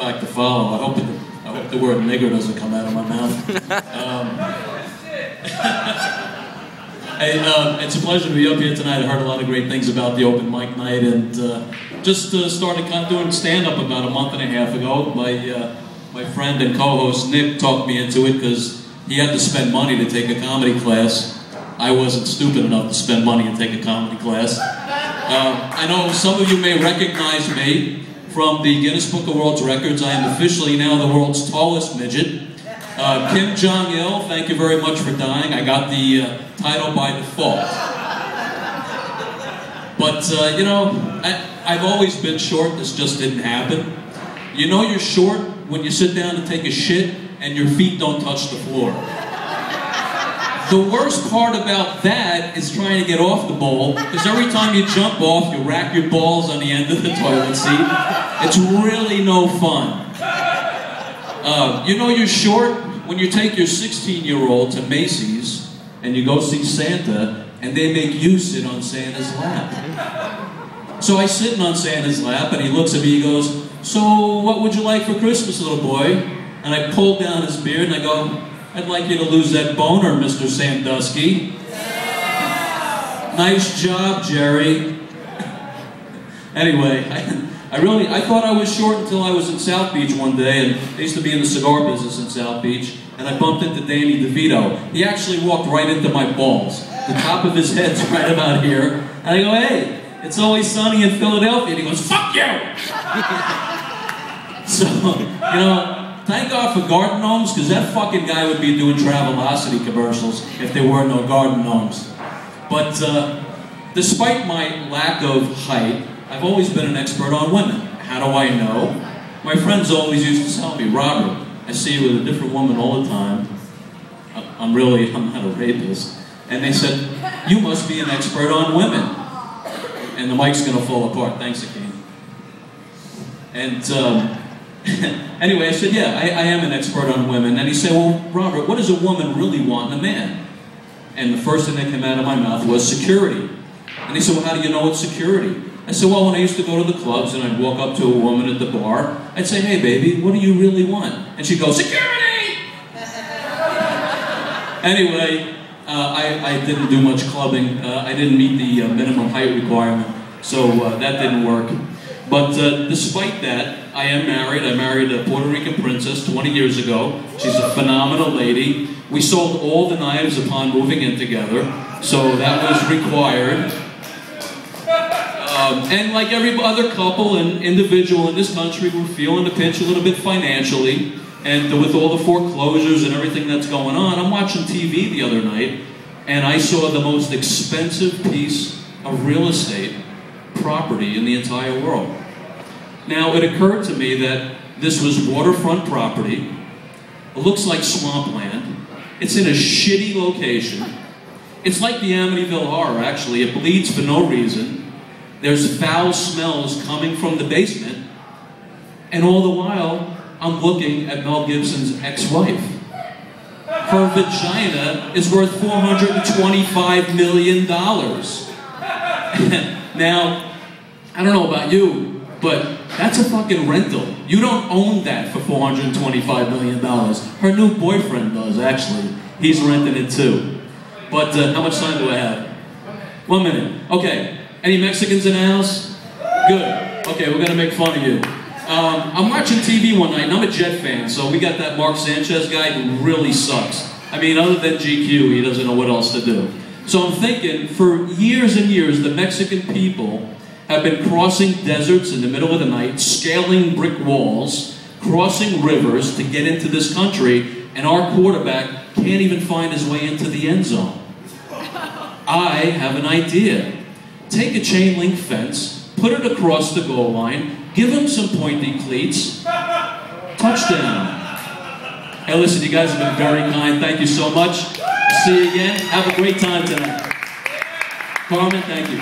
act to follow. I hope the word nigger doesn't come out of my mouth. Hey, it's a pleasure to be up here tonight. I heard a lot of great things about the open mic night, and just started kind of doing stand-up about a month and a half ago. My friend and co-host Nick talked me into it because he had to spend money to take a comedy class. I wasn't stupid enough to spend money and take a comedy class. I know some of you may recognize me from the Guinness Book of World Records. I am officially now the world's tallest midget. Kim Jong-il, thank you very much for dying. I got the title by default. But, you know, I've always been short. This just didn't happen. You know you're short when you sit down to take a shit and your feet don't touch the floor. The worst part about that is trying to get off the bowl, because every time you jump off, you rack your balls on the end of the toilet seat. It's really no fun. You know you're short when you take your 16-year-old to Macy's and you go see Santa and they make you sit on Santa's lap. So I sit on Santa's lap and he looks at me, he goes, "So what would you like for Christmas, little boy?" And I pull down his beard and I go, "I'd like you to lose that boner, Mr. Sandusky." Nice job, Jerry. Anyway, I thought I was short until I was in South Beach one day, and I used to be in the cigar business in South Beach, and I bumped into Danny DeVito. He actually walked right into my balls. The top of his head's right about here. And I go, "Hey, it's always sunny in Philadelphia." And he goes, "Fuck you!" So, you know, thank God for garden gnomes, because that fucking guy would be doing Travelocity commercials if there were no garden gnomes. But despite my lack of height, I've always been an expert on women. How do I know? My friends always used to tell me, "Robert, I see you with a different woman all the time. I'm not a rapist." And they said, "You must be an expert on women." And the mic's gonna fall apart. Thanks, Akeem. And anyway, I said, "Yeah, I am an expert on women." And he said, "Well, Robert, what does a woman really want in a man?" And the first thing that came out of my mouth was security. And he said, "Well, how do you know it's security?" I said, "Well, when I used to go to the clubs and I'd walk up to a woman at the bar, I'd say, 'Hey, baby, what do you really want?' And she'd go, 'Security!'" Anyway, I didn't do much clubbing. I didn't meet the minimum height requirement, so that didn't work. But despite that, I am married. I married a Puerto Rican princess 20 years ago. She's a phenomenal lady. We sold all the knives upon moving in together, so that was required. And like every other couple and individual in this country, we're feeling the pinch a little bit financially. And with all the foreclosures and everything that's going on, I'm watching TV the other night, and I saw the most expensive piece of real estate property in the entire world. Now, it occurred to me that this was waterfront property. It looks like swampland. It's in a shitty location. It's like the Amityville Horror, actually. It bleeds for no reason. There's foul smells coming from the basement. And all the while, I'm looking at Mel Gibson's ex-wife. Her vagina is worth $425 million. Now, I don't know about you, but that's a fucking rental. You don't own that for $425 million. Her new boyfriend does, actually. He's renting it too. But how much time do I have? 1 minute. Okay. Any Mexicans in the house? Good. Okay, we're gonna make fun of you. I'm watching TV one night, and I'm a Jet fan, so we got that Mark Sanchez guy who really sucks. I mean, other than GQ, he doesn't know what else to do. So I'm thinking, for years and years, the Mexican people have been crossing deserts in the middle of the night, scaling brick walls, crossing rivers to get into this country, and our quarterback can't even find his way into the end zone. I have an idea. Take a chain link fence, put it across the goal line, give him some pointy cleats, touchdown. Hey, listen, you guys have been very kind. Thank you so much. See you again. Have a great time tonight. Carmen, thank you.